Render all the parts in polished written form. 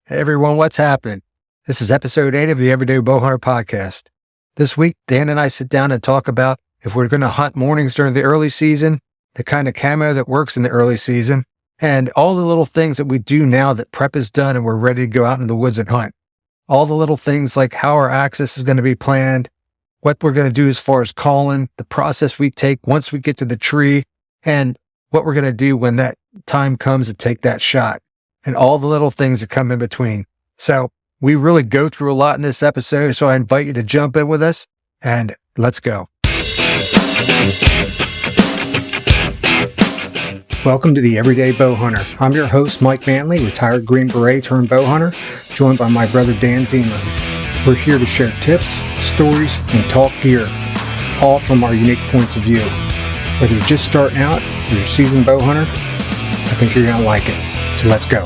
Hey everyone, what's happening? This is episode 8 of the Everyday Bowhunter podcast. This week, Dan and I sit down and talk about if we're going to hunt mornings during the early season, the kind of camo that works in the early season, and all the little things that we do now that prep is done and we're ready to go out in the woods and hunt. All the little things like how our access is going to be planned, what we're going to do as far as calling, the process we take once we get to the tree, and what we're going to do when that time comes to take that shot, and all the little things that come in between. So we really go through a lot in this episode, so I invite you to jump in with us, and let's go. Welcome to the Everyday Bowhunter. I'm your host, Mike Manley, retired Green Beret turned bowhunter, joined by my brother Dan Zeman. We're here to share tips, stories, and talk gear, all from our unique points of view. Whether you're just starting out or you're a seasoned bowhunter, I think you're going to like it. So let's go.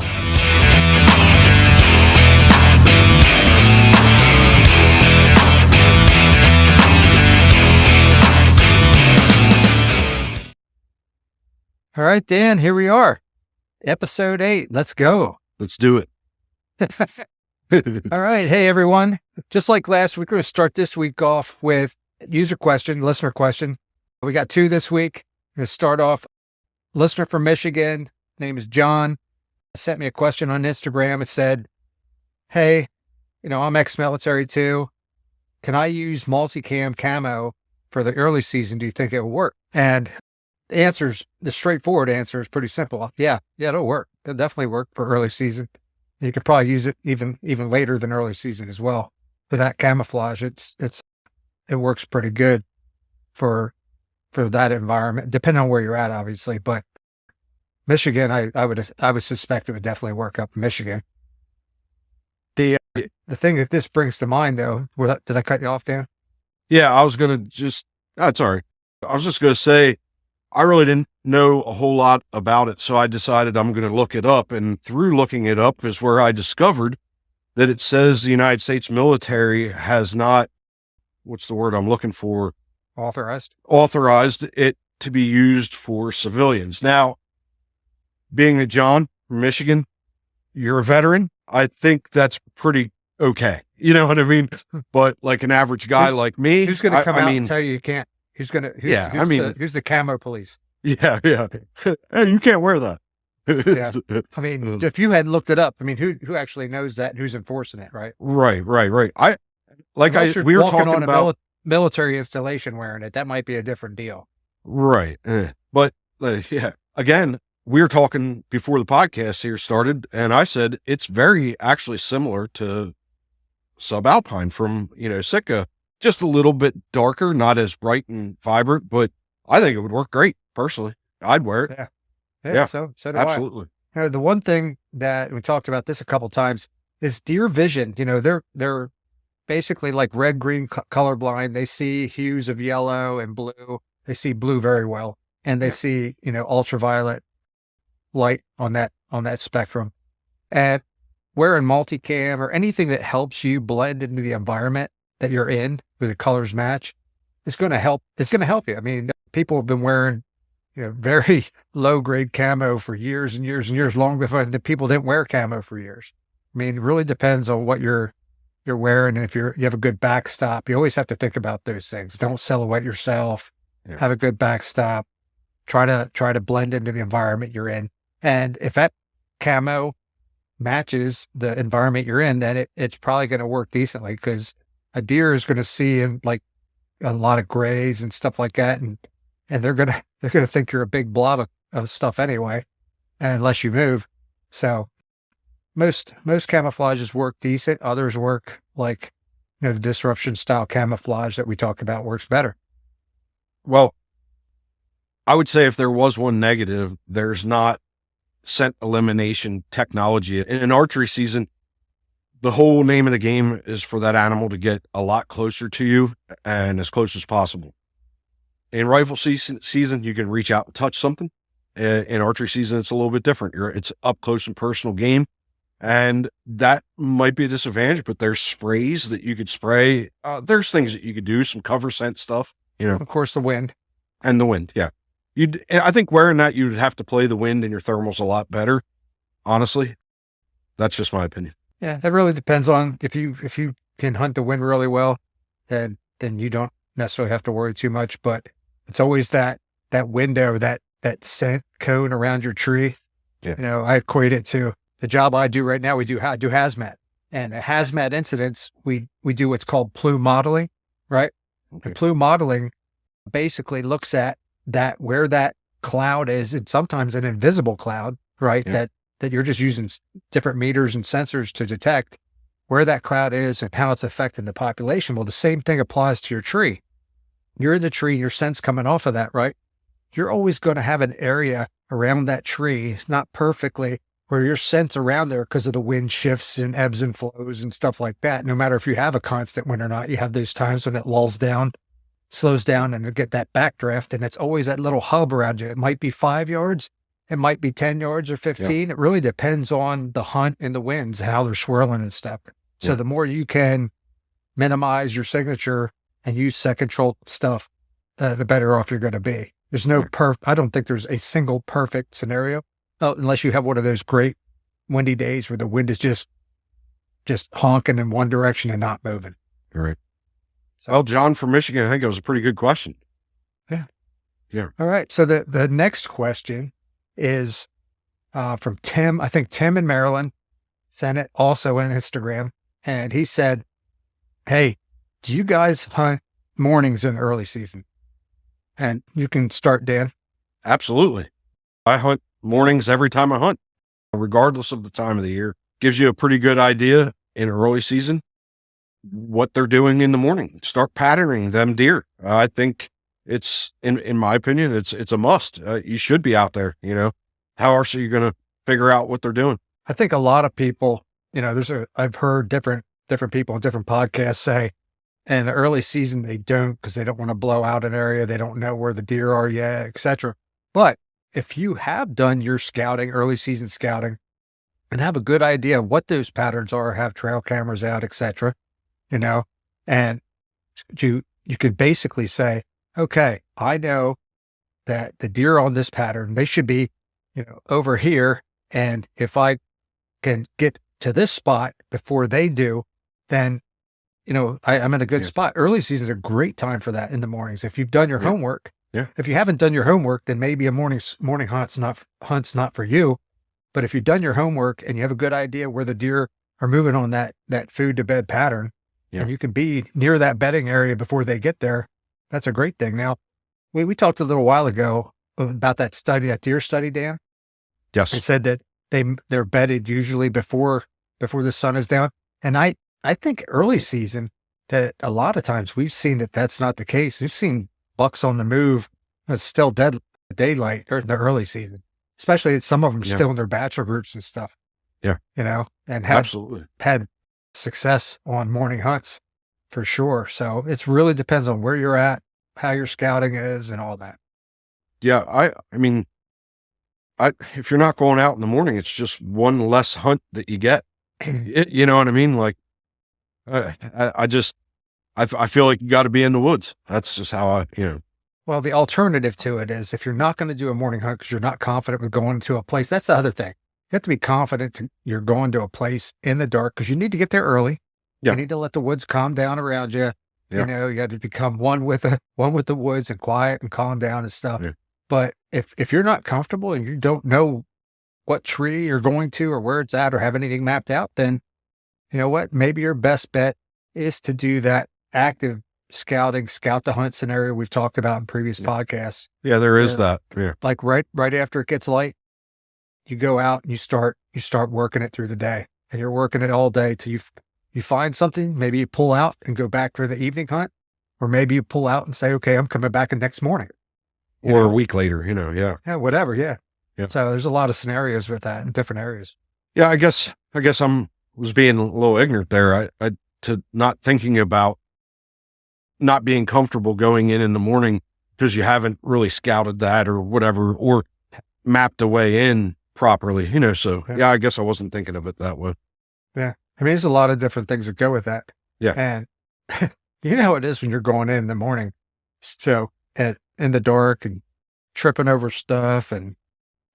All right, Dan, here we are. Episode 8. Let's go. Let's do it. All right. Hey, everyone. Just like last week, we're going to start this week off with user question, listener question. We got 2 this week. We're going to start off. Listener from Michigan, name is John, sent me a question on Instagram. It said, hey, I'm ex-military too. Can I use multicam camo for the early season? Do you think it will work? And the straightforward answer is pretty simple. Yeah, it'll work. It'll definitely work for early season. You could probably use it even later than early season as well. For that camouflage, it works pretty good for that environment, depending on where you're at, obviously. But Michigan, I would suspect it would definitely work up in Michigan. The thing that this brings to mind, though, did I cut you off, Dan? Yeah, I was going to sorry. I was just going to say, I really didn't know a whole lot about it, so I decided I'm going to look it up. And through looking it up is where I discovered that it says the United States military has not, what's the word I'm looking for? Authorized it to be used for civilians. Now, being that John from Michigan, you're a veteran, I think that's pretty okay. You know what I mean? But like an average guy like me, who's going to come out and tell you can't? Who's the camo police? Yeah. And you can't wear that. Yeah. I mean, if you hadn't looked it up, I mean, who actually knows that? Who's enforcing it? Right. Right. We were talking on about military installation wearing it. That might be a different deal. Right. But yeah, again, we were talking before the podcast here started, and I said it's very actually similar to subalpine from, Sitka, just a little bit darker, not as bright and vibrant, but I think it would work great. Personally, I'd wear it. Yeah. So do absolutely. I. The one thing that we talked about this a couple times is deer vision. They're basically like red, green colorblind. They see hues of yellow and blue. They see blue very well, and they see, ultraviolet light on that spectrum. And wearing multicam or anything that helps you blend into the environment that you're in, where the colors match, it's going to help. It's going to help you. I mean, people have been wearing, very low grade camo for years and years and years, long before the people didn't wear camo for years. I mean, it really depends on what you're wearing. And if you have a good backstop, you always have to think about those things. Don't silhouette yourself. Yeah. Have a good backstop. Try to blend into the environment you're in. And if that camo matches the environment you're in, then it's probably going to work decently, because a deer is going to see in like a lot of grays and stuff like that, and they're gonna think you're a big blob of stuff anyway, unless you move. So most camouflages work decent. Others work like the disruption style camouflage that we talk about works better. Well, I would say if there was one negative, there's not scent elimination technology. In an archery season, the whole name of the game is for that animal to get a lot closer to you and as close as possible. In rifle season, you can reach out and touch something. In archery season, it's a little bit different. It's up close and personal game. And that might be a disadvantage, but there's sprays that you could spray. There's things that you could do, some cover scent stuff, Of course, the wind. And the wind, yeah. I think wearing that, you'd have to play the wind in your thermals a lot better. Honestly, that's just my opinion. Yeah, that really depends on if you can hunt the wind really well, then you don't necessarily have to worry too much. But it's always that window, that scent cone around your tree. Yeah. You know, I equate it to the job I do right now. I do hazmat, and a hazmat incidents, we do what's called plume modeling, right? And Okay. plume modeling basically looks at that where that cloud is, and sometimes an invisible cloud, right? Yeah. That you're just using different meters and sensors to detect where that cloud is and how it's affecting the population. Well, the same thing applies to your tree. You're in the tree, your scent's coming off of that, right? You're always going to have an area around that tree, not perfectly, where your scent's around there because of the wind shifts and ebbs and flows and stuff like that. No matter if you have a constant wind or not, you have those times when it lulls down, slows down, and you get that backdraft. And it's always that little hub around you. It might be 5 yards, it might be 10 yards or Yeah. 15. It really depends on the hunt and the winds, how they're swirling and stuff. So Yeah. the more you can minimize your signature and use scent control stuff, the better off you're going to be. There's no I don't think there's a single perfect scenario, unless you have one of those great windy days where the wind is just honking in one direction and not moving. All right. So, Well, John from Michigan, I think it was a pretty good question. yeah. Yeah. All right. So the next question is from Tim. I think Tim in Maryland sent it also on Instagram. And he said, hey, do you guys hunt mornings in the early season? And you can start, Dan. Absolutely. I hunt mornings every time I hunt, regardless of the time of the year. Gives you a pretty good idea in early season what they're doing in the morning. Start patterning them deer. I think it's, in my opinion, it's a must. You should be out there, you know. How else are you going to figure out what they're doing? I think a lot of people, you know, I've heard different people on different podcasts say in the early season they don't, because they don't want to blow out an area. They don't know where the deer are yet, etc. But if you have done your scouting, early season scouting, and have a good idea of what those patterns are, have trail cameras out, etc., you know, and you could basically say, okay, I know that the deer on this pattern, they should be, you know, over here. And if I can get to this spot before they do, then, you know, I'm in a good Yeah. spot. Early season is a great time for that in the mornings. If you've done your Yeah. homework, Yeah. if you haven't done your homework, then maybe a morning hunt's not for you. But if you've done your homework and you have a good idea where the deer are moving on that food to bed pattern, Yeah. and you can be near that bedding area before they get there, that's a great thing. Now, we talked a little while ago about that study, that deer study, Dan. Yes. They said that they're bedded usually before the sun is down. And I think early season, that a lot of times we've seen that that's not the case. We've seen bucks on the move that's still dead daylight or in the early season, especially some of them Yeah. still in their bachelor groups and stuff. Yeah. You know, and have Absolutely. had success on morning hunts for sure. So it's really depends on where you're at, how your scouting is, and all that. Yeah. I mean, if you're not going out in the morning, it's just one less hunt that you get. You know what I mean? Like, I just, I feel like you got to be in the woods. That's just how Well, the alternative to it is if you're not going to do a morning hunt because you're not confident with going to a place, that's the other thing. You have to be confident you're going to a place in the dark because you need to get there early. Yeah. You need to let the woods calm down around you. Yeah. You know, you got to become one with the woods and quiet and calm down and stuff. Yeah. But if you're not comfortable and you don't know what tree you're going to or where it's at or have anything mapped out, then you know what? Maybe your best bet is to do that active scouting, scout the hunt scenario we've talked about in previous podcasts. Yeah, there is that. Yeah. Like right after it gets light, you go out and you start working it through the day, and you're working it all day till you find something. Maybe you pull out and go back for the evening hunt, or maybe you pull out and say, okay, I'm coming back the next morning. Or a week later, yeah. Yeah, whatever. Yeah. Yeah. So there's a lot of scenarios with that in different areas. Yeah, I guess was being a little ignorant there. I to not thinking about not being comfortable going in the morning because you haven't really scouted that or whatever, or mapped the way in properly, So yeah, I guess I wasn't thinking of it that way. Yeah. I mean, there's a lot of different things that go with that. Yeah. And you know how it is when you're going in the morning. So in the dark and tripping over stuff and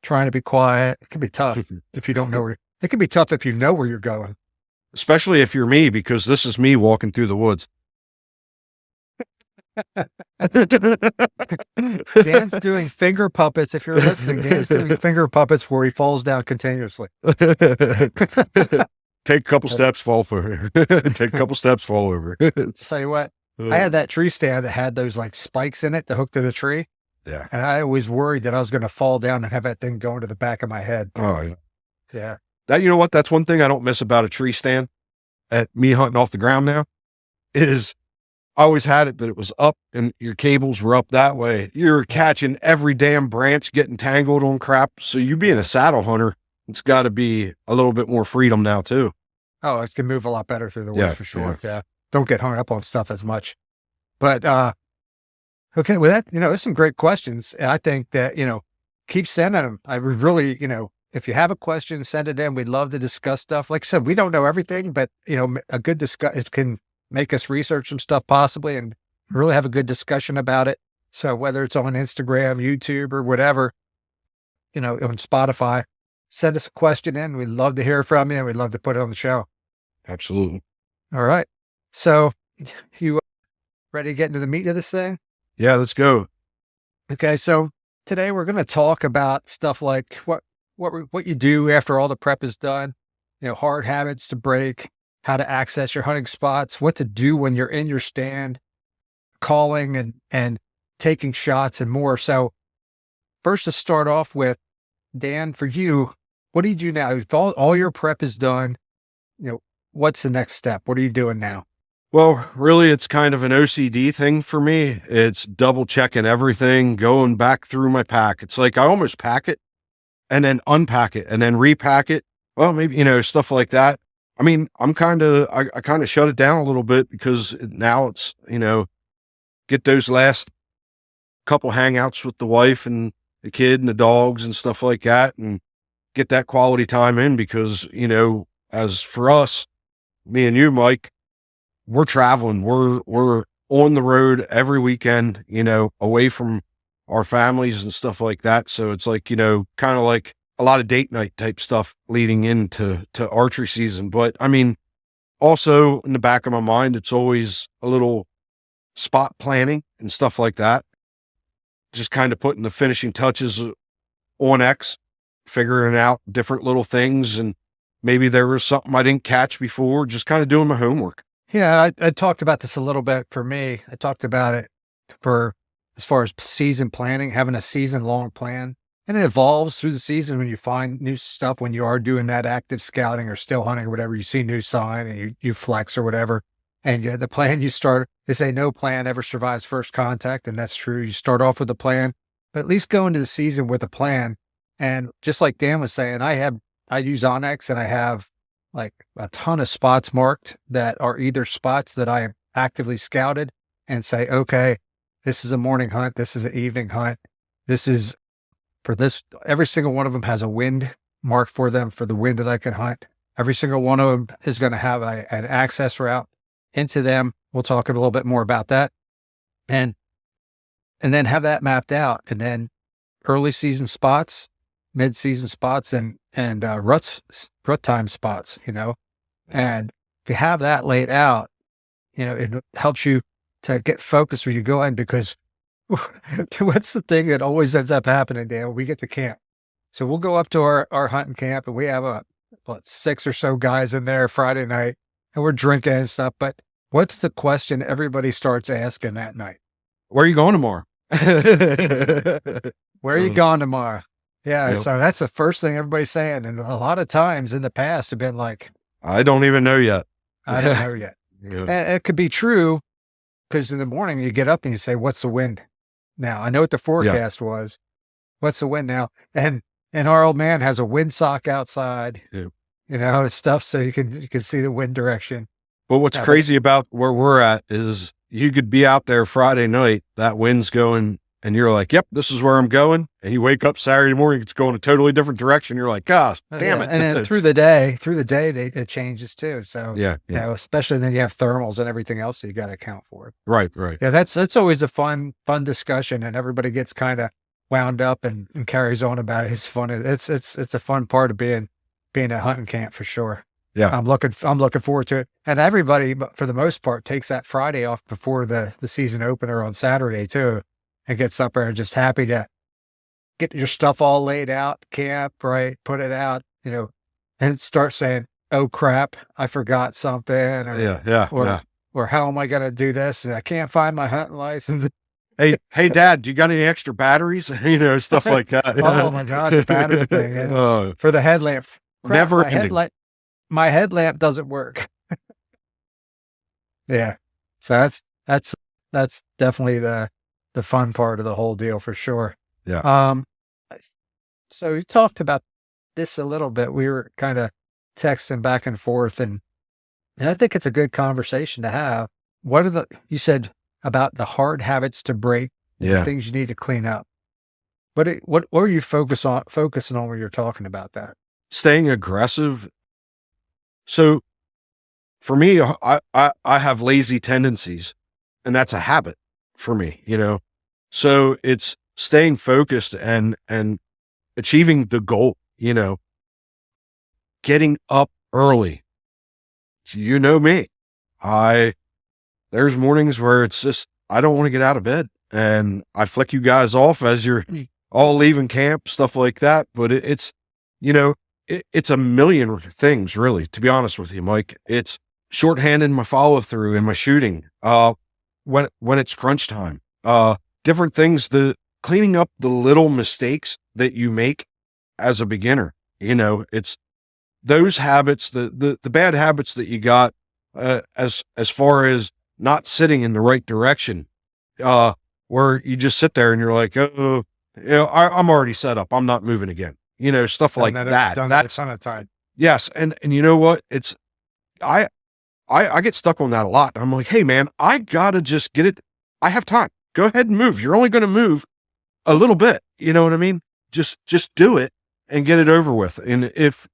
trying to be quiet. It can be tough if you don't know it can be tough if you know where you're going. especially if you're me, because this is me walking through the woods. Dan's doing finger puppets. If you're listening, Dan's doing finger puppets where he falls down continuously. Take a couple steps, fall over. Take a couple steps, fall over. Tell you what, I had that tree stand that had those like spikes in it to hook to the tree. Yeah. And I was worried that I was going to fall down and have that thing go into the back of my head. Oh, yeah. Yeah. That, you know what? That's one thing I don't miss about a tree stand at me hunting off the ground now is I always had it that it was up and your cables were up that way. You're catching every damn branch, getting tangled on crap. So you being a saddle hunter, it's got to be a little bit more freedom now too. Oh, it can move a lot better through the woods Yeah, for sure. yeah. Yeah. Don't get hung up on stuff as much. But, okay, with that, there's some great questions. And I think that, keep sending them. I would really, if you have a question, send it in. We'd love to discuss stuff. Like I said, we don't know everything, but, a good it can make us research some stuff possibly and really have a good discussion about it. So whether it's on Instagram, YouTube, or whatever, on Spotify, send us a question in. We'd love to hear from you. And we'd love to put it on the show. Absolutely. All right. So you ready to get into the meat of this thing? Yeah, let's go. Okay. So today we're going to talk about stuff like what you do after all the prep is done, hard habits to break, how to access your hunting spots, what to do when you're in your stand, calling and taking shots and more. So first to start off with, Dan, for you, what do you do now? If all your prep is done, what's the next step? What are you doing now? Well, really, it's kind of an OCD thing for me. It's double checking everything, going back through my pack. It's like I almost pack it and then unpack it and then repack it. Well, maybe, stuff like that. I mean, I kind of shut it down a little bit because now it's, get those last couple hangouts with the wife and the kid and the dogs and stuff like that and get that quality time in because, as for us, me and you, Mike, we're traveling. We're on the road every weekend, away from our families and stuff like that. So it's like, kind of like a lot of date night type stuff leading into archery season. But I mean, also in the back of my mind, it's always a little spot planning and stuff like that. Just kind of putting the finishing touches on X, figuring out different little things. And maybe there was something I didn't catch before, just kind of doing my homework. Yeah, I talked about this a little bit for me. I talked about it for as far as season planning, having a season-long plan. And it evolves through the season when you find new stuff, when you are doing that active scouting or still hunting or whatever, you see new sign and you flex or whatever. And the plan you start, they say no plan ever survives first contact. And that's true. You start off with a plan, but at least go into the season with a plan. And just like Dan was saying, I use Onyx and I have like a ton of spots marked that are either spots that I actively scouted and say, okay, this is a morning hunt. This is an evening hunt. This is for this. Every single one of them has a wind marked for them for the wind that I can hunt. Every single one of them is going to have an access route into them. We'll talk a little bit more about that. And then have that mapped out. And then early season spots, mid-season spots, and rut time spots, and if you have that laid out, it helps you to get focused when you go in because what's the thing that always ends up happening, Dan? When we get to camp. So we'll go up to our hunting camp and we have 6 or so guys in there Friday night and we're drinking and stuff. But what's the question everybody starts asking that night? Where are you going tomorrow? Where are you going tomorrow? Yeah. Yep. So that's the first thing everybody's saying. And a lot of times in the past have been like, I don't even know yet. I don't know yet. Yeah. And it could be true because in the morning you get up and you say, what's the wind now? I know what the forecast was. What's the wind now? And our old man has a wind sock outside, and stuff. So you can see the wind direction. But what's crazy about where we're at is you could be out there Friday night, that wind's going and you're like, yep, this is where I'm going. And you wake up Saturday morning, it's going a totally different direction. You're like, gosh, damn it. And then through the day, it changes too. So, yeah. Especially then you have thermals and everything else that you got to account for. Right. Yeah. That's always a fun discussion and everybody gets kind of wound up and carries on about it. It's fun. It's a fun part of being at hunting camp for sure. Yeah. I'm looking forward to it. And everybody, but for the most part, takes that Friday off before the season opener on Saturday too, and gets up there and just happy to get your stuff all laid out, camp, right, put it out, and start saying, "Oh crap, I forgot something," Yeah. Yeah. or Yeah. or how am I going to do this? I can't find my hunting license. Hey, Dad, do you got any extra batteries? Stuff like Oh my God, the battery thing, yeah. For the headlamp. Crap, never ending. My headlamp doesn't work. Yeah. So that's definitely the fun part of the whole deal for sure. Yeah. Um, so we talked about this a little bit. We were kind of texting back and forth, and I think it's a good conversation to have. What are you said about the hard habits to break, the Yeah. things you need to clean up. What are you focusing on when you're talking about that? Staying aggressive. So for me, I have lazy tendencies, and that's a habit for me. So it's staying focused and achieving the goal, getting up early. You know me. There's mornings where it's just, I don't want to get out of bed, and I flick you guys off as you're all leaving camp, stuff like that. But it's a million things, really, to be honest with you, Mike. It's shorthanding my follow through and my shooting. When it's crunch time, different things, the cleaning up the little mistakes that you make as a beginner. It's those habits, the bad habits that you got, as far as not sitting in the right direction, where you just sit there and you're like, oh, I'm already set up. I'm not moving again. Stuff like that. Done that a ton of time. Yes. And you know what? I get stuck on that a lot. I'm like, hey man, I gotta just get it. I have time. Go ahead and move. You're only going to move a little bit. You know what I mean? Just do it and get it over with. And if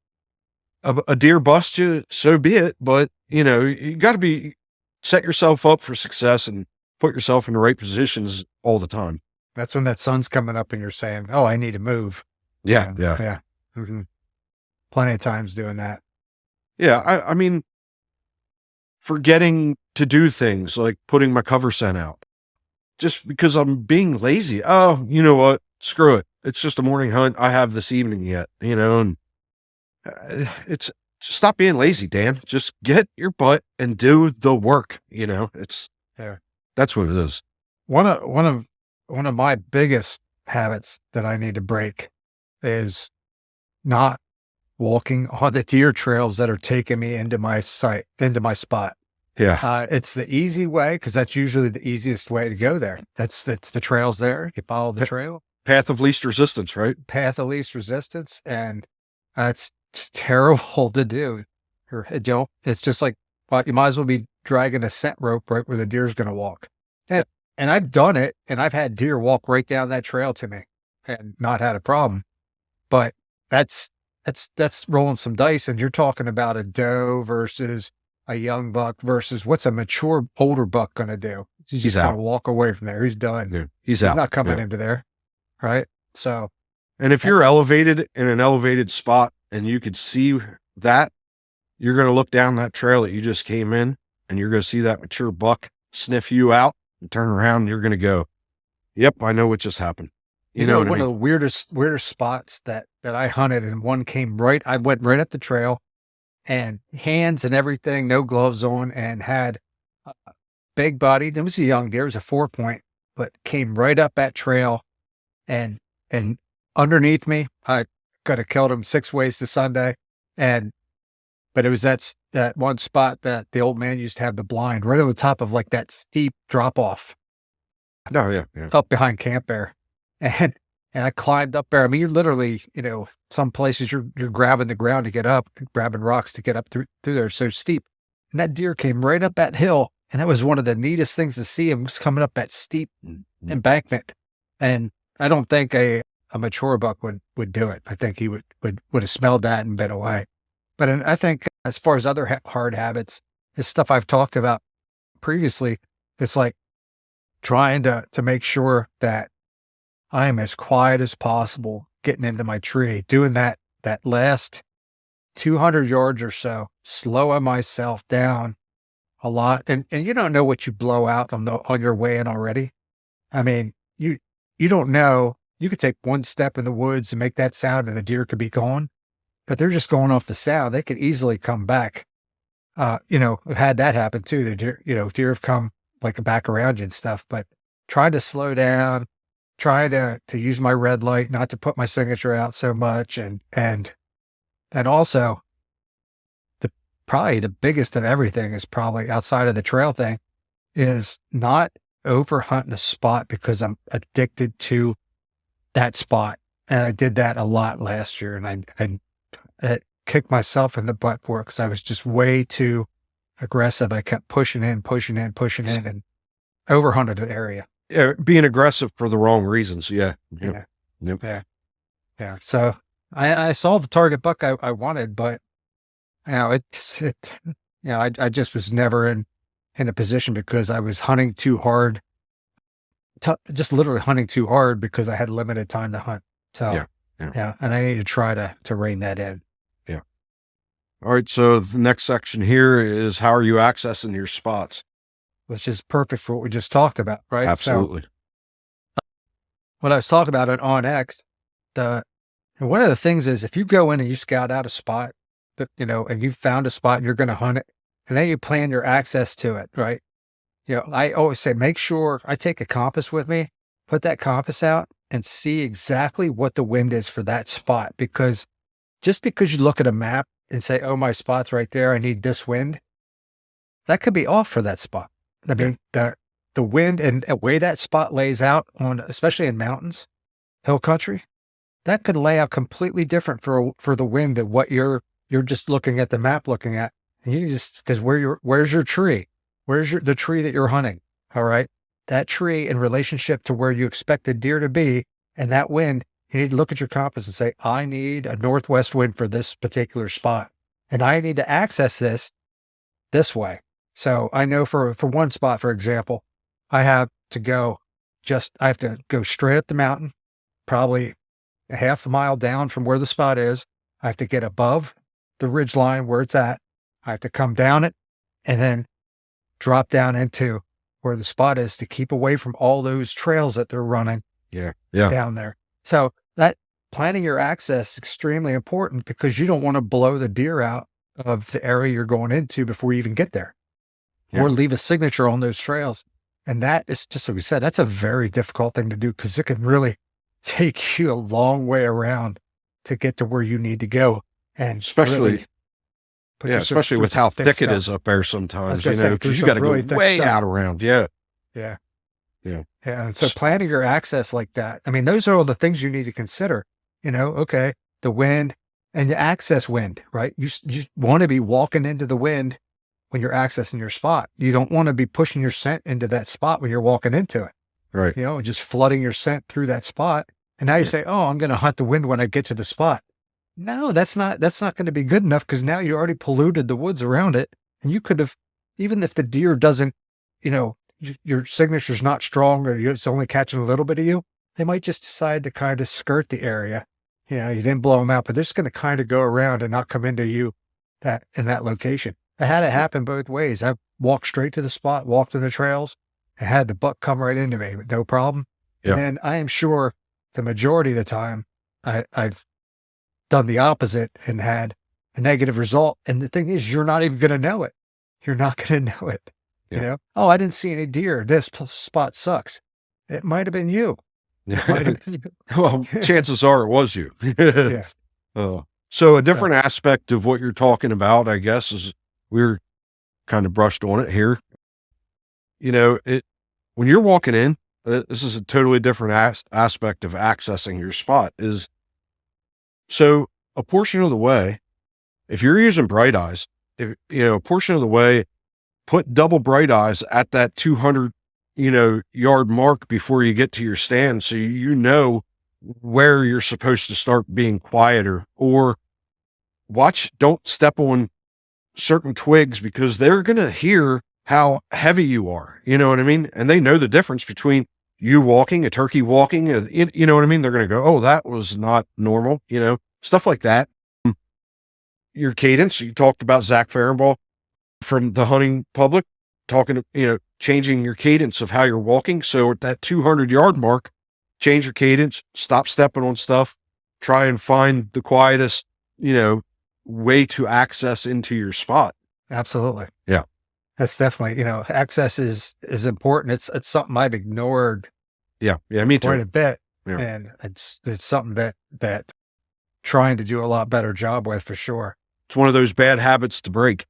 a deer busts you, so be it. But you got to set yourself up for success and put yourself in the right positions all the time. That's when that sun's coming up and you're saying, "Oh, I need to move." Yeah. Yeah. Mm-hmm. Plenty of times doing that. Yeah. I mean, forgetting to do things like putting my cover scent out just because I'm being lazy. Oh, you know what? Screw it. It's just a morning hunt I have this evening yet, and it's stop being lazy, Dan. Just get your butt and do the work. It's Yeah. That's what it is. One of my biggest habits that I need to break is not walking on the deer trails that are taking me into my spot. Yeah. It's the easy way because that's usually the easiest way to go there. That's the trails there. You follow the trail, Path of least resistance, right? path of least resistance, and it's terrible to do. It's just like, well, you might as well be dragging a scent rope right where the deer's going to walk. And I've done it, and I've had deer walk right down that trail to me and not had a problem. But that's rolling some dice, and you're talking about a doe versus a young buck versus what's a mature older buck going to do? He's just going to walk away from there. He's done. Yeah. He's out. not coming into there, right? So, and if you're elevated in an elevated spot and you could see that, you're going to look down that trail that you just came in, and you're going to see that mature buck sniff you out and turn around, and you're going to go, "Yep, I know what just happened." You know what I one mean? of the weirdest spots that I hunted, and one came right. I went right up the trail, and hands and everything, no gloves on, and had a big bodied. It was a young deer. It was a 4-point, but came right up that trail, and underneath me, I could have killed him 6 ways to Sunday, but it was that one spot that the old man used to have the blind right on the top of like that steep drop off. No, yeah. Up behind Camp Bear. And I climbed up there. I mean, you're literally, some places you're grabbing the ground to get up, grabbing rocks to get up through there. It's so steep. And that deer came right up that hill. And that was one of the neatest things to see him, was coming up that steep embankment. And I don't think a mature buck would do it. I think he would have smelled that and been away. But I think as far as other hard habits, this stuff I've talked about previously, it's like trying to make sure that I am as quiet as possible getting into my tree, doing that last 200 yards or so, slowing myself down a lot. And you don't know what you blow out on your way in already. I mean, you don't know. You could take one step in the woods and make that sound and the deer could be gone, but they're just going off the sound. They could easily come back. I've had that happen too. The deer, deer have come like back around you and stuff, but trying to slow down, trying to use my red light, not to put my signature out so much. And also probably the biggest of everything is probably outside of the trail thing is not over hunting a spot because I'm addicted to that spot. And I did that a lot last year, and I kicked myself in the butt for it because I was just way too aggressive. I kept pushing in, and overhunted the area. Yeah, being aggressive for the wrong reasons. Yeah. Yeah. Yep. Yeah. So I saw the target buck I wanted, but I just was never in a position because I was hunting too hard, just literally hunting too hard because I had limited time to hunt. So yeah, and I need to try to rein that in. Yeah. All right. So the next section here is how are you accessing your spots? Which is perfect for what we just talked about, right? Absolutely. So, when I was talking about it on X, and one of the things is if you go in and you scout out a spot, and you found a spot and you're going to hunt it, and then you plan your access to it, right? I always say, make sure I take a compass with me, put that compass out and see exactly what the wind is for that spot. Because just because you look at a map and say, oh, my spot's right there, I need this wind, that could be off for that spot. I mean, the wind and the way that spot lays out especially in mountains, hill country, that could lay out completely different for the wind than what you're just looking at the map looking at. And because where's your tree? Where's the tree that you're hunting? All right. That tree in relationship to where you expect the deer to be and that wind, you need to look at your compass and say, I need a northwest wind for this particular spot. And I need to access this way. So I know for one spot, for example, I have to go straight up the mountain, probably a half a mile down from where the spot is. I have to get above the ridge line where it's at. I have to come down it and then drop down into where the spot is to keep away from all those trails that they're running down there. So that planning your access is extremely important because you don't want to blow the deer out of the area you're going into before you even get there or leave a signature on those trails. And that is just like we said, that's a very difficult thing to do because it can really take you a long way around to get to where you need to go. And especially with how thick it is up there sometimes, because you got to really go way out around. Yeah. And so planning your access like that, I mean, those are all the things you need to consider, okay, the wind and the access wind, right? You want to be walking into the wind when you're accessing your spot. You don't want to be pushing your scent into that spot when you're walking into it. Right. Just flooding your scent through that spot. And now you say, oh, I'm going to hunt the wind when I get to the spot. No, that's not going to be good enough because now you already polluted the woods around it. And you could have, even if the deer doesn't, your signature's not strong or it's only catching a little bit of you, they might just decide to kind of skirt the area. You didn't blow them out, but they're just going to kind of go around and not come into you in that location. I had it happen both ways. I walked straight to the spot, walked in the trails, and had the buck come right into me with no problem. Yeah. And I am sure the majority of the time I've done the opposite and had a negative result. And the thing is, you're not even going to know it. You're not going to know it. Yeah. Oh, I didn't see any deer. This spot sucks. It might have been you. Well, chances are it was you. Yeah. So a different aspect of what you're talking about, I guess, is we're kind of brushed on it here. When you're walking in, this is a totally different aspect of accessing your spot is, so a portion of the way, if you're using bright eyes, a portion of the way, put double bright eyes at that 200, yard mark before you get to your stand. So where you're supposed to start being quieter, or don't step on certain twigs because they're going to hear how heavy you are. You know what I mean? And they know the difference between you walking, a turkey walking, you know what I mean? They're going to go, oh, that was not normal, stuff like that. your cadence. You talked about Zach Farrenball from the hunting public, talking, changing your cadence of how you're walking. So at that 200-yard mark, change your cadence, stop stepping on stuff, try and find the quietest, way to access into your spot. Absolutely. Yeah. That's definitely, access is important. It's something I've ignored Yeah. Yeah. Me quite too. a bit. Yeah. And it's something that trying to do a lot better job with for sure. It's one of those bad habits to break.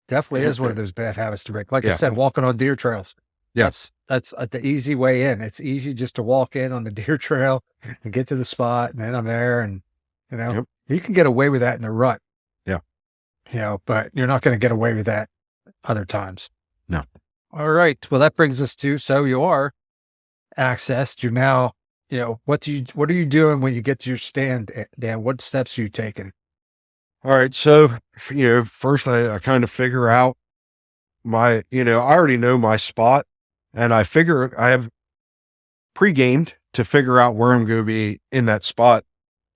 Definitely is one of those bad habits to break. Like I Yeah. said, walking on deer trails. Yeah. That's the easy way in. It's easy just to walk in on the deer trail and get to the spot, and then I'm there, and Yep. you can get away with that in the rut. Yeah. But you're not going to get away with that other times. No. All right. Well, that brings us to, so you are accessed. You're now, what are you doing when you get to your stand, Dan? What steps are you taking? All right. So, first I kind of figure out I already know my spot, and I figure I have pre-gamed to figure out where I'm going to be in that spot,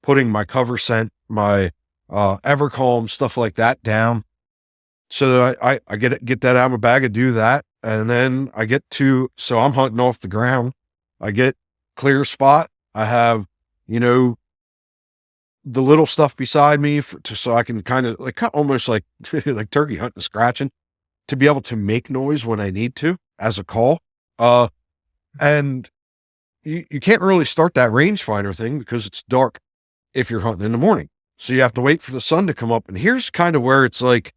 putting my cover scent, my Evercalm, stuff like that down. So I get that out of my bag and do that. And then so I'm hunting off the ground. I get clear spot. I have, the little stuff beside me so I can kind of almost like, like turkey hunting, scratching, to be able to make noise when I need to as a call. And you can't really start that rangefinder thing because it's dark if you're hunting in the morning. So you have to wait for the sun to come up. And here's kind of where it's like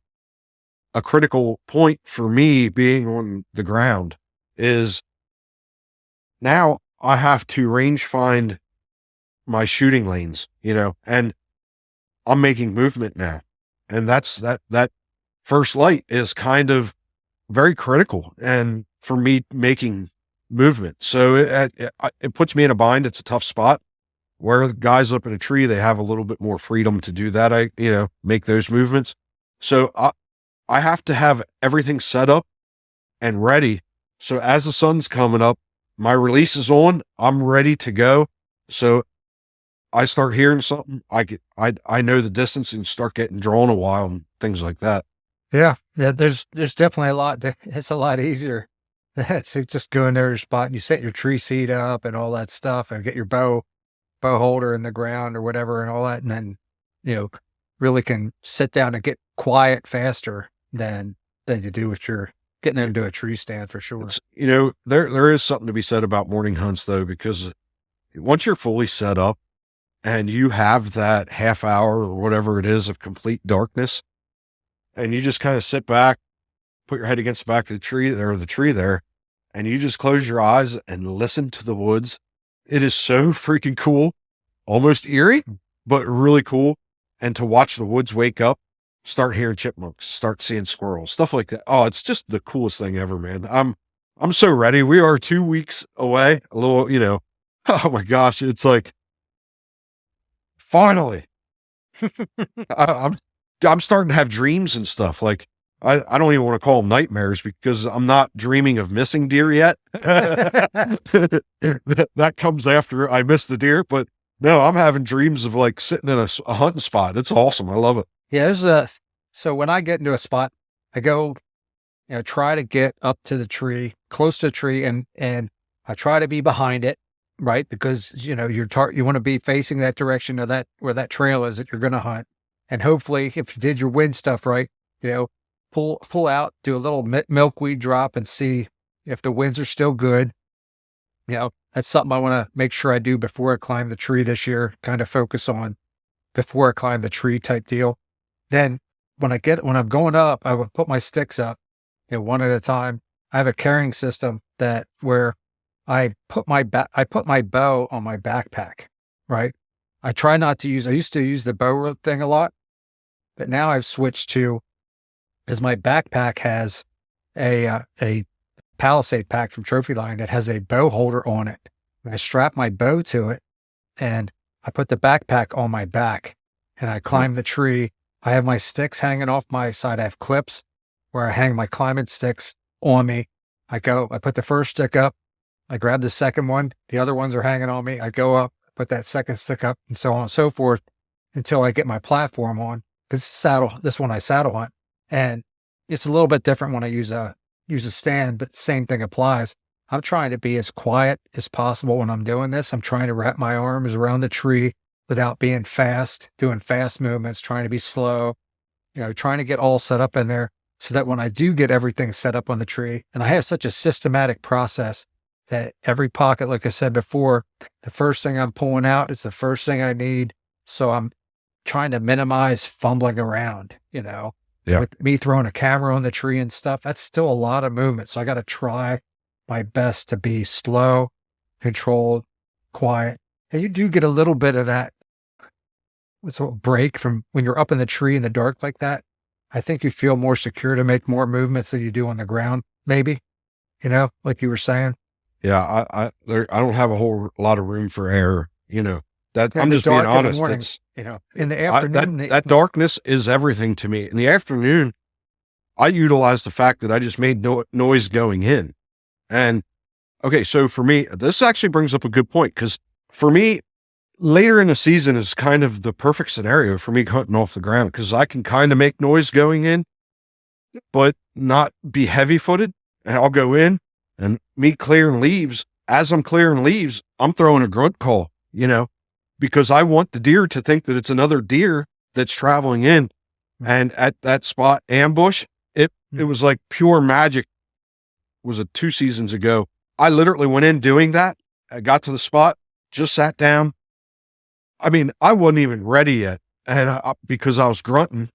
a critical point for me being on the ground is now I have to range find my shooting lanes, and I'm making movement now. And that first light is kind of very critical and for me making movement. So it puts me in a bind. It's a tough spot where the guys up in a tree, they have a little bit more freedom to do that. Make those movements. So I have to have everything set up and ready. So as the sun's coming up, my release is on, I'm ready to go. So I start hearing something, I know the distance and start getting drawn a while and things like that. Yeah. There's definitely a lot. It's a lot easier to just go in there to your spot and you set your tree seat up and all that stuff and get your bow holder in the ground or whatever and all that. And then, really can sit down and get quiet faster than you do with your getting into a tree stand for sure. There is something to be said about morning hunts though, because once you're fully set up and you have that half hour or whatever it is of complete darkness, and you just kind of sit back, put your head against the back of the tree there, and you just close your eyes and listen to the woods. It is so freaking cool, almost eerie, but really cool. And to watch the woods wake up, start hearing chipmunks, start seeing squirrels, stuff like that. Oh, it's just the coolest thing ever, man. I'm so ready. We are 2 weeks away, a little, oh my gosh. It's like, finally, I'm starting to have dreams and stuff. Like, I don't even want to call them nightmares because I'm not dreaming of missing deer yet. That comes after I miss the deer, but no, I'm having dreams of like sitting in a hunting spot. It's awesome. I love it. Yeah. So when I get into a spot, I go, try to get up to the tree, close to the tree, and I try to be behind it, right? Because, you want to be facing that direction of where that trail is that you're going to hunt. And hopefully if you did your wind stuff right, pull out, do a little milkweed drop and see if the winds are still good. That's something I want to make sure I do before I climb the tree this year, kind of focus on before I climb the tree type deal. Then when I'm going up, I will put my sticks up, one at a time. I have a carrying system where I put my bow on my backpack, right? I used to use the bow rope thing a lot, but now I've switched to, as my backpack has a Palisade pack from Trophy Line that has a bow holder on it. And I strap my bow to it and I put the backpack on my back and I climb the tree. I have my sticks hanging off my side. I have clips where I hang my climbing sticks on me. I put the first stick up. I grab the second one. The other ones are hanging on me. I go up, put that second stick up and so on and so forth until I get my platform on. because this one I saddle hunt, and it's a little bit different when I use a stand, but the same thing applies. I'm trying to be as quiet as possible when I'm doing this. I'm trying to wrap my arms around the tree without being fast, doing fast movements, trying to be slow, trying to get all set up in there so that when I do get everything set up on the tree, and I have such a systematic process that every pocket, like I said before, the first thing I'm pulling out is the first thing I need. So I'm trying to minimize fumbling around, Yeah. with me throwing a camera on the tree and stuff. That's still a lot of movement. So I got to try my best to be slow, controlled, quiet. And you do get a little bit of that break from when you're up in the tree in the dark like that. I think you feel more secure to make more movements than you do on the ground, maybe, like you were saying. Yeah. I don't have a whole lot of room for error, that In I'm the just being dark in the honest. morning, It's in the afternoon, that darkness is everything to me. In the afternoon, I utilize the fact that I just made noise going in. And okay, so for me, this actually brings up a good point, because for me, later in the season is kind of the perfect scenario for me hunting off the ground, because I can kind of make noise going in, but not be heavy footed. And I'll go in and me clearing leaves. As I'm clearing leaves, I'm throwing a grunt call, because I want the deer to think that it's another deer that's traveling in. And at that spot ambush, it was like pure magic. Was it 2 seasons ago? I literally went in doing that. I got to the spot, just sat down. I mean, I wasn't even ready yet. And because I was grunting,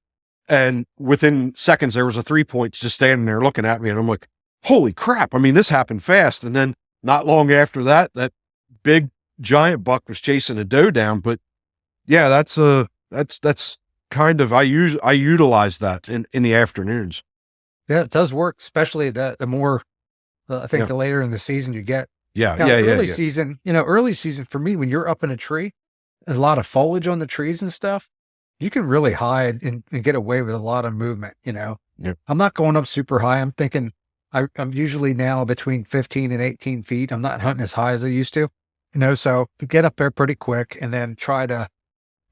and within seconds, there was a 3-point just standing there looking at me. And I'm like, holy crap. I mean, this happened fast. And then not long after that, that big giant buck was chasing a doe down. But yeah, that's kind of, I utilize that in the afternoons. Yeah, it does work, especially the more, I think Yeah. the later in the season you get. Yeah. Now, Yeah. early Yeah. season, early season for me, when you're up in a tree, a lot of foliage on the trees and stuff, you can really hide and get away with a lot of movement, Yeah. I'm not going up super high. I'm thinking I'm usually now between 15 and 18 feet. I'm not hunting as high as I used to, so get up there pretty quick and then try to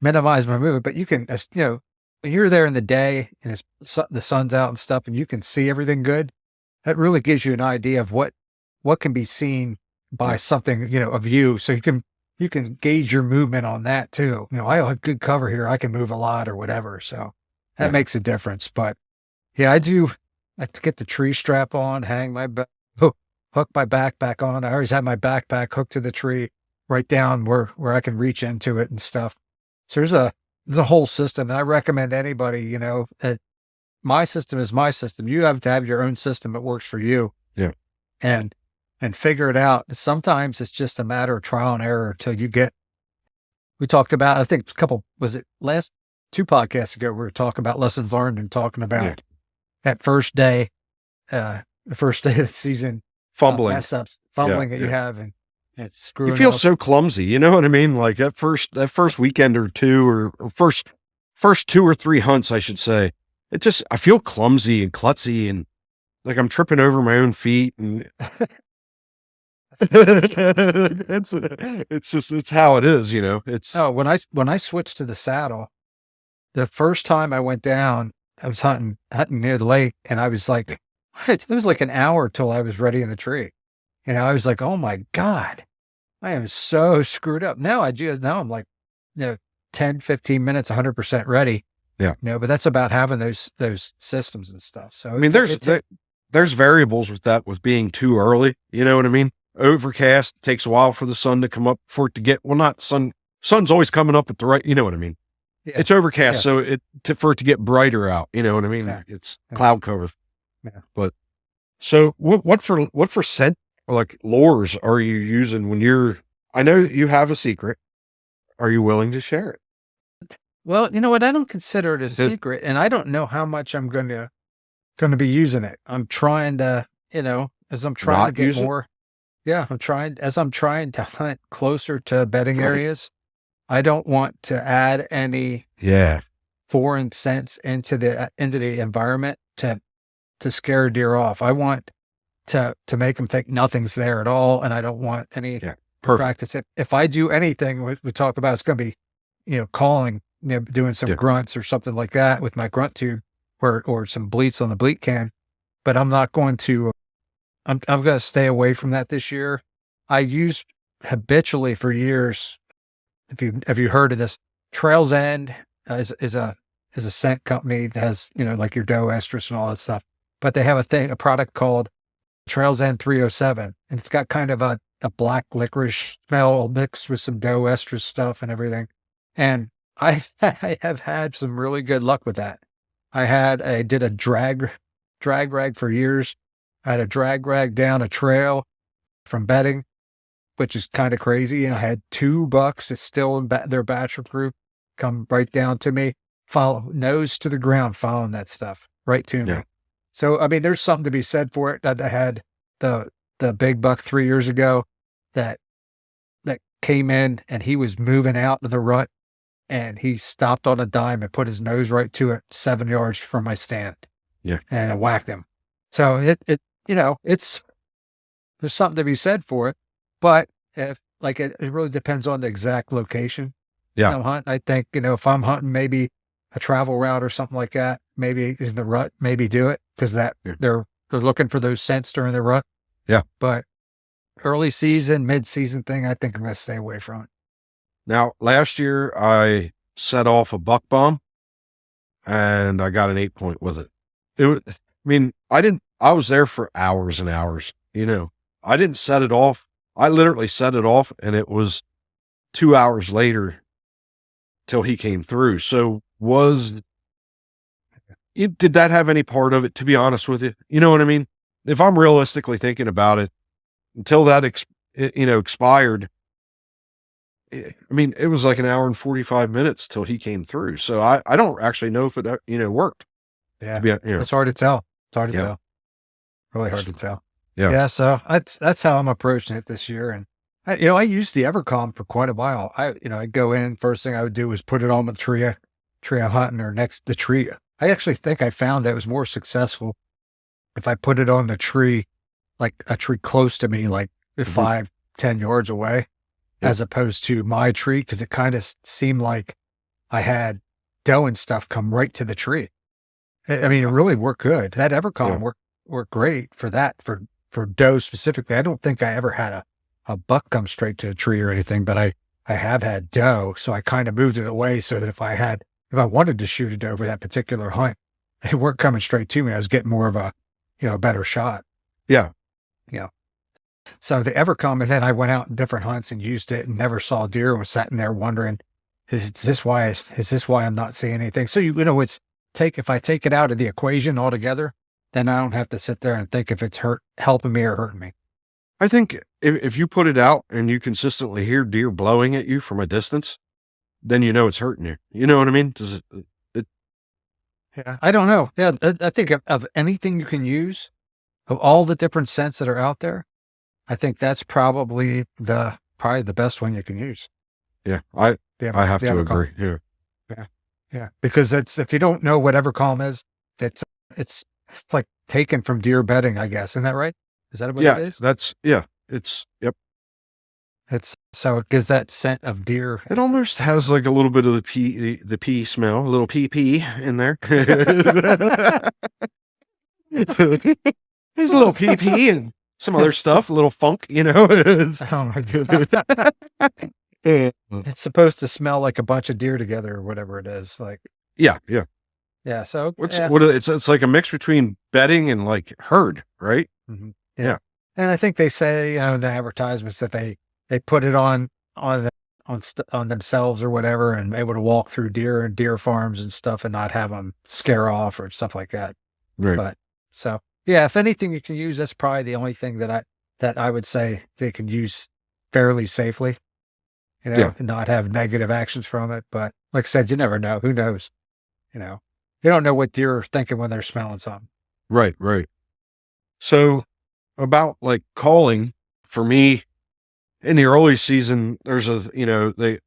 minimize my movement. But you can, when you're there in the day and the sun's out and stuff and you can see everything good, that really gives you an idea of what can be seen by something, of you. So you can gauge your movement on that too. I have good cover here. I can move a lot or whatever. So that makes a difference. But yeah, I do. I have to get the tree strap on, hang my hook my backpack on. I always have my backpack hooked to the tree right down where I can reach into it and stuff. So there's a whole system. And I recommend anybody, my system is my system. You have to have your own system that works for you. Yeah. And figure it out. Sometimes it's just a matter of trial and error until you get, we talked about, I think was it last 2 podcasts ago, we were talking about lessons learned and talking about that first day, the first day of the season, Fumbling. mess ups, fumbling that you have and it's screwing You feel up. so clumsy. You know what I mean? Like that first weekend or two, or first 2 or 3 hunts, I should say. I feel clumsy and klutzy and like I'm tripping over my own feet. And it's how it is, it's, when I switched to the saddle, the first time I went down, I was hunting near the lake and I was like, it was like an hour till I was ready in the tree. I was like, oh my God, I am so screwed up. Now I'm like, 10, 15 minutes, 100% ready. Yeah. But that's about having those systems and stuff. So I mean, there's variables with that, with being too early. You know what I mean? Overcast, takes a while for the sun to come up, for it to get, well, not sun's always coming up at the right, you know what I mean? Yeah. It's overcast. So for it to get brighter out, you know what I mean? Yeah. It's cloud cover. Yeah. But so what for scent or like lures are you using when I know you have a secret. Are you willing to share it? Well, you know what? I don't consider it a secret and I don't know how much I'm going to be using it. I'm trying to, as I'm trying to get more. Yeah. I'm trying to hunt closer to bedding areas. I don't want to add any foreign scents into the environment to scare deer off. I want to make them think nothing's there at all. And I don't want any practice. If I do anything we talk about, it's going to be, calling doing some Yeah. grunts or something like that with my grunt tube or some bleats on the bleat can. But I'm not going to, I'm going to stay away from that this year. I used habitually for years. Have you heard of this? Trails End is a scent company that has, like your doe estrus and all that stuff. But they have a product called Trails End 307, and it's got kind of a black licorice smell mixed with some doe estrus stuff and everything. And I have had some really good luck with that. I did a drag rag for years. I had a drag rag down a trail from bedding, which is kind of crazy. And I had 2 bucks that's still in their bachelor group come right down to me, follow nose to the ground, following that stuff right to me. Yeah. So, I mean, there's something to be said for it. I had the big buck 3 years ago that came in and he was moving out of the rut and he stopped on a dime and put his nose right to it 7 yards from my stand. Yeah. And I whacked him. So there's something to be said for it, but it really depends on the exact location. Yeah. I'm hunting. I think, if I'm hunting maybe a travel route or something like that, maybe in the rut, maybe do it because they're looking for those scents during the rut. Yeah. But early season, mid-season thing, I think I'm going to stay away from it. Now, last year I set off a buck bomb and I got an 8-point with it. I was there for hours and hours, I didn't set it off. I literally set it off and it was 2 hours later till he came through. So did that have any part of it, to be honest with you? You know what I mean? If I'm realistically thinking about it, until that, expired, it was like an hour and 45 minutes till he came through. So I don't actually know if it, worked. Yeah. It's hard to tell. It's hard to tell. Really hard to tell. Yeah. Yeah. So that's how I'm approaching it this year. And I used the Evercom for quite a while. I'd go in, first thing I would do was put it on the tree I'm hunting or next the tree. I actually think I found that it was more successful if I put it on the tree, like a tree close to me, like 5-10 yards away, as opposed to my tree. Cause it kind of seemed like I had doe and stuff come right to the tree. I mean, it really worked good. That Evercom worked great for that, for doe specifically. I don't think I ever had a buck come straight to a tree or anything, but I have had doe. So I kind of moved it away so that if I wanted to shoot a doe for that particular hunt, they weren't coming straight to me. I was getting more of a better shot. Yeah. So the Evercom, and then I went out in different hunts and used it and never saw deer and was sitting there wondering, is this why I'm not seeing anything? So, if I take it out of the equation altogether, then I don't have to sit there and think if it's helping me or hurting me. I think if you put it out and you consistently hear deer blowing at you from a distance, then it's hurting you. You know what I mean? Does it? Yeah, I don't know. Yeah, I think of anything you can use, of all the different scents that are out there, I think that's probably the best one you can use. Yeah, I have to agree. Yeah. Because if you don't know what Evercom is, it's like taken from deer bedding, I guess. Isn't that right? Is that what it is? Yep. So it gives that scent of deer. It almost has like a little bit of the pee smell, a little pee in there. There's a little pee and some other stuff, a little funk, Oh my God. It's supposed to smell like a bunch of deer together or whatever it is. Like, yeah. So it's like a mix between bedding and like herd, right? Mm-hmm. Yeah. And I think they say, in the advertisements that they put it on themselves or whatever and able to walk through deer farms and stuff and not have them scare off or stuff like that. Right. But so, yeah, if anything you can use, that's probably the only thing that I would say they can use fairly safely, and not have negative actions from it. But like I said, you never know. Who knows? You don't know what deer are thinking when they're smelling something. Right. So about like calling, for me in the early season, there's a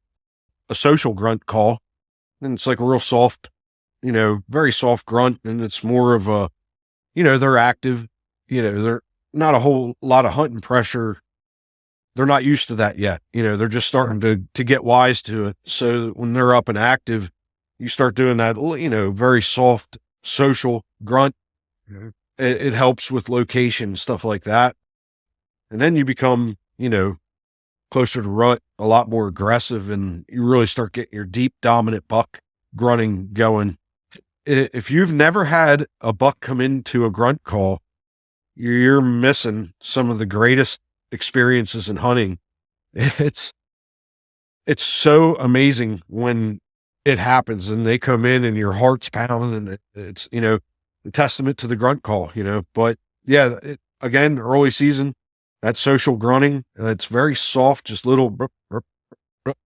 social grunt call, and it's like a real soft, very soft grunt. And it's more of a, they're active, they're not a whole lot of hunting pressure. They're not used to that yet. They're just starting to get wise to it. So when they're up and active, you start doing that, very soft social grunt. Mhm. It helps with location, stuff like that. And then you become, closer to rut, a lot more aggressive, and you really start getting your deep dominant buck grunting going. If you've never had a buck come into a grunt call, you're missing some of the greatest experiences in hunting. It's it's so amazing when it happens and they come in and your heart's pounding, and it's a testament to the grunt call. But yeah, again, early season, that social grunting, it's very soft, just little brup, brup, brup.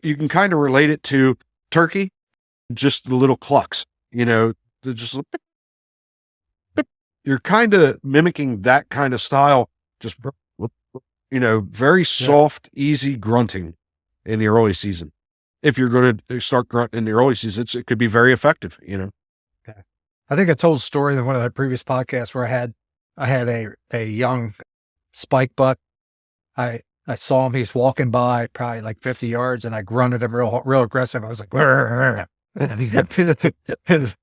You can kind of relate it to turkey, just the little clucks, they're just you're kind of mimicking that kind of style, just very soft, easy grunting in the early season. If you're going to start grunting in the early season, it could be very effective. Okay. I think I told a story in one of the previous podcasts where I had a young spike buck. I saw him. He was walking by probably like 50 yards, and I grunted him real aggressive. I was like, "Rrr, rrr."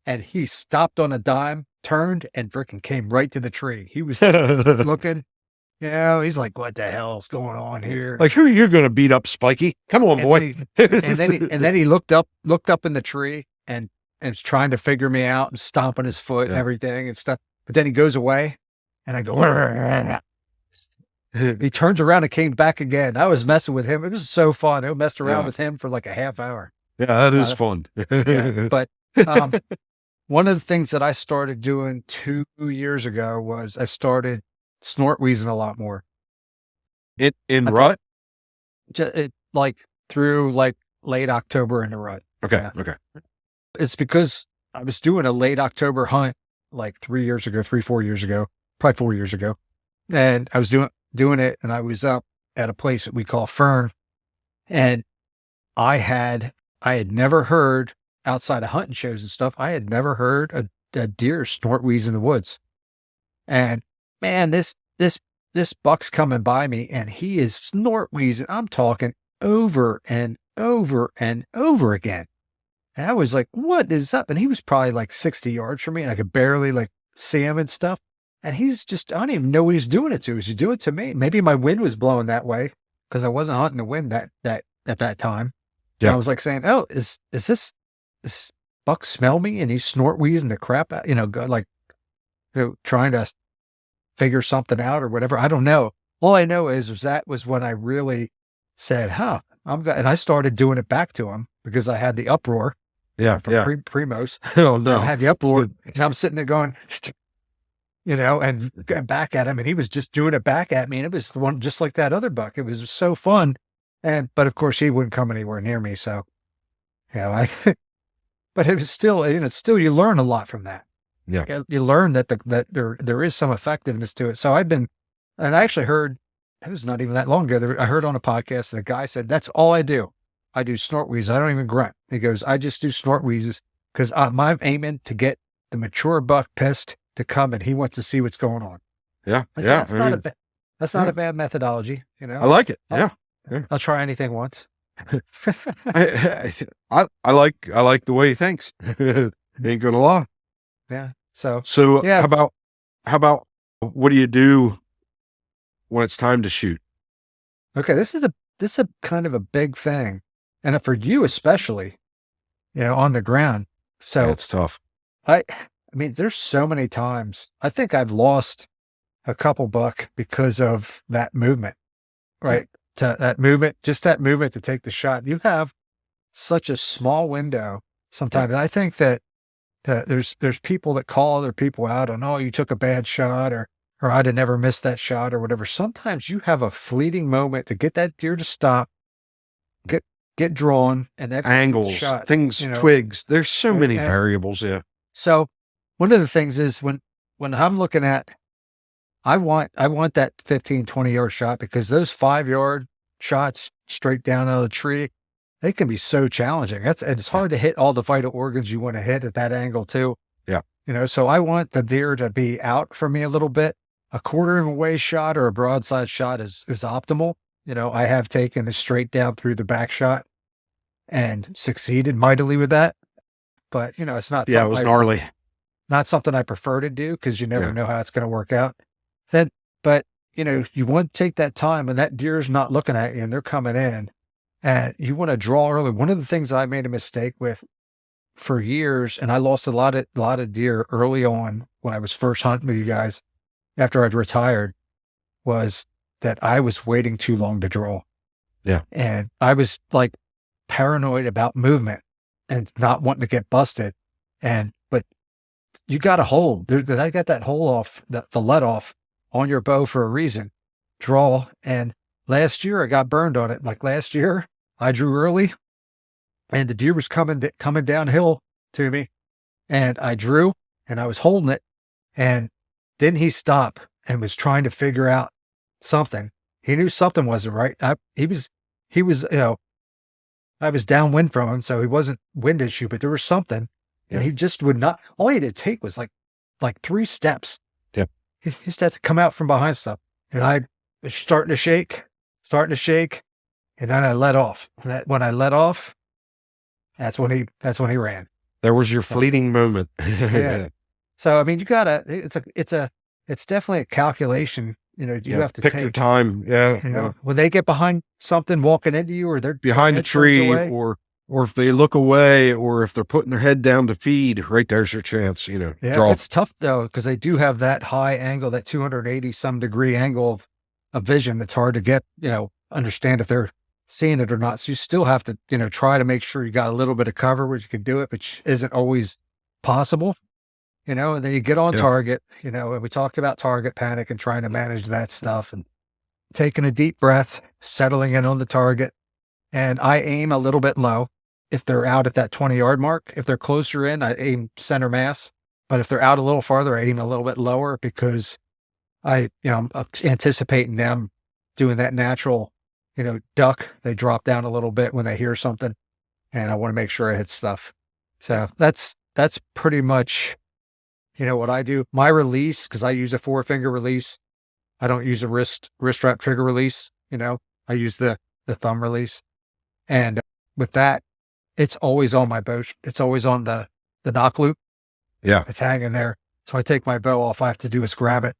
And he stopped on a dime, turned, and freaking came right to the tree. He was looking, he's like, "What the hell's going on here?" Like, who are you going to beat up, Spiky? Come on, boy. And then he looked up in the tree and was trying to figure me out and stomping his foot and everything and stuff. But then he goes away, and I go, "Rrr." He turns around and came back again. I was messing with him. It was so fun. I messed around with him for like a half hour. Yeah, that is fun. But one of the things that I started doing 2 years ago was I started snort wheezing a lot more. In rut? Like through like late October in the rut. Okay. Yeah. Okay. It's because I was doing a late October hunt like 4 years ago, probably 4 years ago. And I was doing it, and I was up at a place that we call Fern. And I had never heard, outside of hunting shows and stuff, I had never heard a deer snort wheeze in the woods. And man, this buck's coming by me, and he is snort wheezing. I'm talking over and over and over again. And I was like, what is up? And he was probably like 60 yards from me, and I could barely like see him and stuff. And he's just, I don't even know what he's doing it to. Is he doing it to me? Maybe my wind was blowing that way because I wasn't hunting the wind that at that time. Yeah. And I was like saying, oh, is this buck smell me? And he's snort wheezing the crap out, trying to figure something out or whatever. I don't know. All I know is that was when I really said, and I started doing it back to him because I had the uproar. Yeah. From Primos. Oh no. I had the uproar, and I'm sitting there going, and going back at him, and he was just doing it back at me. And it was the one just like that other buck. It was so fun. But of course he wouldn't come anywhere near me. So, but it was still, you learn a lot from that. Yeah. You learn that there is some effectiveness to it. So and I actually heard, it was not even that long ago, I heard on a podcast, the guy said, that's all I do. I do snort wheezes. I don't even grunt. He goes, I just do snort wheezes because I'm aiming to get the mature buck pissed to come, and he wants to see what's going on. Yeah. That's not a bad methodology. I like it. I'll try anything once. I like the way he thinks. Ain't gonna lie. Yeah. So yeah. How about what do you do when it's time to shoot? Okay, this is a kind of a big thing, and for you especially, on the ground. So it's tough. I mean, there's so many times I think I've lost a couple buck because of that movement, right? To that movement, just that movement to take the shot. You have such a small window sometimes, and I think that there's people that call other people out on, oh, you took a bad shot, or I'd have never missed that shot or whatever. Sometimes you have a fleeting moment to get that deer to stop, get drawn, and that angles, shot, things, twigs. There's so many variables. Yeah. So one of the things is when I'm looking at, I want that 15, 20 yard shot, because those 5 yard shots straight down out of the tree, they can be so challenging. It's hard to hit all the vital organs you want to hit at that angle too. Yeah. So I want the deer to be out from me a little bit. A quarter of a way shot or a broadside shot is optimal. I have taken the straight down through the back shot, and succeeded mightily with that. But, it's not Yeah, it something was gnarly. not something I prefer to do because you never Yeah. know how it's going to work out. Then, but you want to take that time and that deer's not looking at you and they're coming in and you want to draw early. One of the things I made a mistake with for years, and I lost a lot of deer early on when I was first hunting with you guys after I'd retired, was that I was waiting too long to draw. Yeah. And I was like paranoid about movement and not wanting to get busted. But you got to hold. I got that hole off, the let off on your bow for a reason. Draw. And last year I got burned on it. Like last year, I drew early and the deer was coming downhill to me, and I drew and I was holding it, and then he stopped and was trying to figure out something. He knew something wasn't right. He was, I was downwind from him, so he wasn't wind issue, but there was something, and Yeah. he just would not. All he had to take was like 3 steps. Yeah. He just had to come out from behind stuff, and I was starting to shake, and then I let off. When I let off, that's when he ran. There was your fleeting moment. Yeah. So I mean, you gotta. It's definitely a calculation. You have to pick your take. time. Yeah. Yeah. When they get behind something walking into you, or they're Behind a head turns tree, away, or if they look away, or if they're putting their head down to feed, right there's your chance. yeah, Draw. it's tough though because they do have that high angle, that 280 some degree angle of vision. That's hard to get. Understand if they're seeing it or not. So you still have to try to make sure you got a little bit of cover where you can do it, which isn't always possible. And then you get on Yeah. target, and we talked about target panic and trying to manage that stuff and taking a deep breath, settling in on the target. And I aim a little bit low. If they're out at that 20-yard mark, if they're closer in, I aim center mass. But if they're out a little farther, I aim a little bit lower because I'm anticipating them doing that natural, duck. They drop down a little bit when they hear something, and I want to make sure I hit stuff. So that's pretty much what I do. My release, because I use a 4-finger release. I don't use a wrist strap trigger release. I use the thumb release. And with that, it's always on my bow. It's always on the knock loop. Yeah. It's hanging there. So I take my bow off. All I have to do is grab it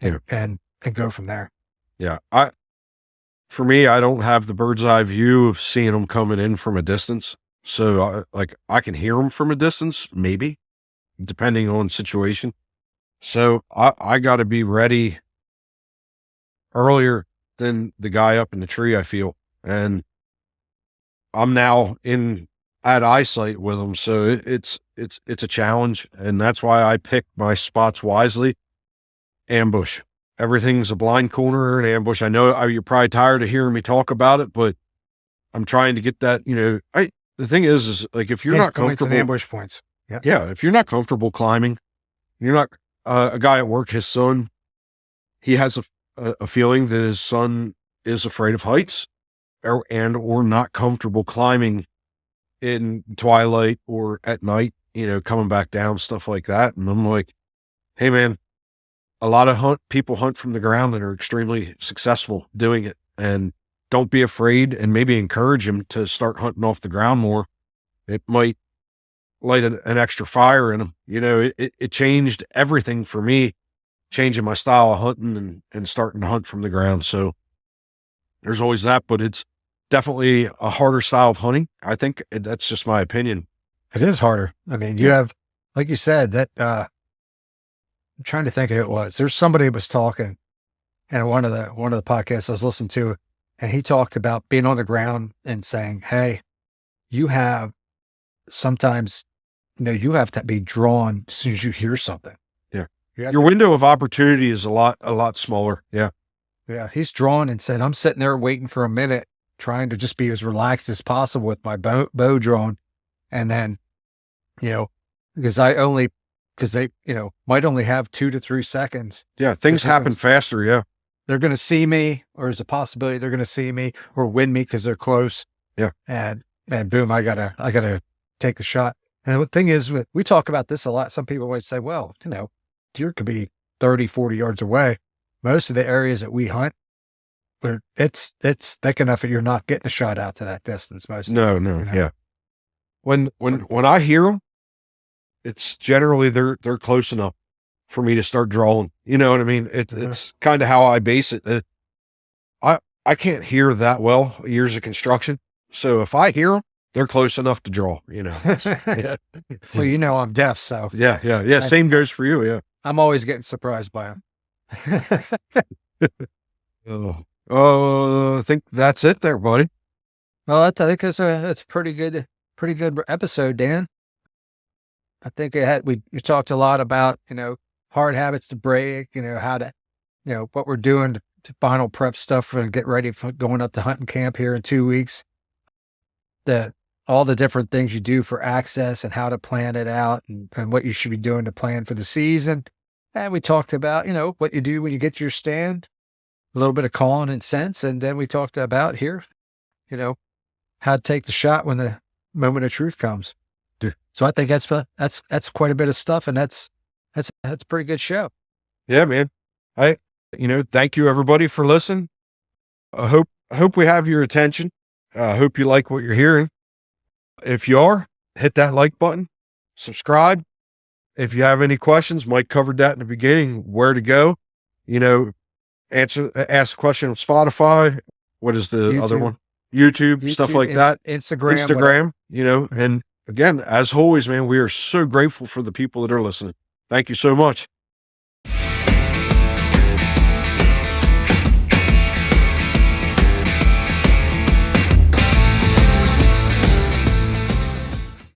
Yeah. and go from there. Yeah. For me, I don't have the bird's eye view of seeing them coming in from a distance. So I can hear them from a distance, maybe, depending on situation. So I got to be ready earlier than the guy up in the tree, I feel. And I'm now at eyesight with them. So it's a challenge. And that's why I pick my spots wisely. Ambush. Everything's a blind corner and ambush. I know you're probably tired of hearing me talk about it, but I'm trying to get that, the thing is like, if you're not Points and comfortable, ambush points. yeah, if you're not comfortable climbing, you're not, a guy at work, his son, he has a feeling that his son is afraid of heights or not comfortable climbing in twilight or at night, coming back down, stuff like that. And I'm like, hey man, a lot of people hunt from the ground and are extremely successful doing it. And don't be afraid, and maybe encourage them to start hunting off the ground more. It might light an extra fire in them. It changed everything for me, changing my style of hunting and starting to hunt from the ground. So there's always that, but it's definitely a harder style of hunting. I think that's just my opinion. It is harder. I mean, you have, like you said, that, I'm trying to think of who it was. There's somebody who was talking and one of the podcasts I was listening to, and he talked about being on the ground and saying, hey, you have sometimes, you have to be drawn as soon as you hear something. Yeah. Your window of opportunity is a lot smaller. Yeah. Yeah. He's drawn and said, I'm sitting there waiting for a minute, trying to just be as relaxed as possible with my bow drawn. And then, because they, might only have 2 to 3 seconds. Yeah. Things happen faster. Yeah. They're going to see me, or there's a possibility they're going to see me or win me because they're close. Yeah. And boom, I gotta take the shot. And the thing is, we talk about this a lot. Some people might say, well, deer could be 30, 40 yards away. Most of the areas that we hunt it's thick enough that you're not getting a shot out to that distance most of No, the time, no, you know? yeah. When I hear them, it's generally they're close enough for me to start drawing. You know what I mean? It's kind of how I base it. I can't hear that well years of construction, so if I hear them, they're close enough to draw. You know. Yeah. Well, you know, I'm deaf, so Yeah. I, Same goes for you. Yeah. I'm always getting surprised by them. Oh, I think that's it there, buddy. Well, I think it's a pretty good episode, Dan. I think we talked a lot about, you know, hard habits to break, you know, how to, you know, what we're doing to final prep stuff for and get ready for going up to hunting camp here in 2 weeks. The all the different things you do for access and how to plan it out and what you should be doing to plan for the season. And we talked about, you know, what you do when you get to your stand, a little bit of calling and sense. And then we talked about here, you know, how to take the shot when the moment of truth comes. So I think that's quite a bit of stuff, and that's a pretty good show. Yeah, man. Thank you everybody for listening. I hope we have your attention. I hope you like what you're hearing. If you are, hit that like button, subscribe. If you have any questions, Mike covered that in the beginning, where to go, you know, ask a question on Spotify. What is the other one? YouTube, stuff like that. Instagram, you know, and again, as always, man, we are so grateful for the people that are listening. Thank you so much.